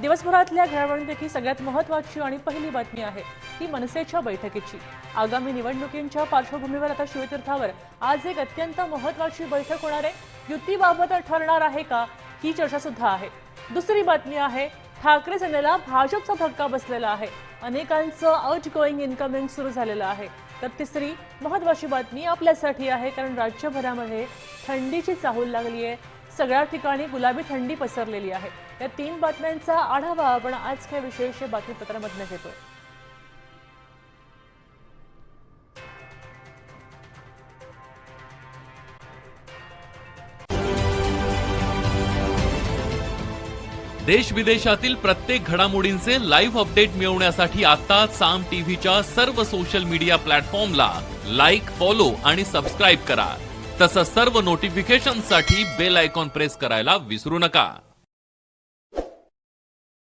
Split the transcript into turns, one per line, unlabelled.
दिवसभरातल्या घडामोडींपैकी सगळ्यात महत्त्वाची आणि पहिली बातमी आहे ती मनसेच्या बैठकीची। आगामी निवडणुकींच्या पार्श्वभूमीवर आता शिवतीर्थावर आज एक अत्यंत महत्त्वाची बैठक होणार आहे। युतीबाबत ठरणार आहे का ही चर्चा सुद्धा आहे। दुसरी बातमी आहे ठाकरे सेनेला भाजपचा धक्का बसलेला आहे। अनेकांचं आउटगोइंग इनकमिंग सुरू झालेलं आहे। तर तिसरी महत्त्वाची बातमी आपल्यासाठी आहे कारण राज्यभरामध्ये थंडीची चाहूल लागली आहे। सगळ्या ठिकाणी गुलाबी थंडी पसरलेली आहे। या तीन बातम्यांचा आढावा आपण आज काही विशेष बातमीपत्रामध्ये घेतो।
देश विदेशातील प्रत्येक घडामोडींचे लाईव्ह अपडेट मिळवण्यासाठी आता साम टीव्हीच्या सर्व सोशल मीडिया प्लॅटफॉर्मला लाईक, फॉलो आणि सबस्क्राइब करा। तसंच सर्व नोटिफिकेशनसाठी बेल आयकॉन प्रेस करायला विसरू नका।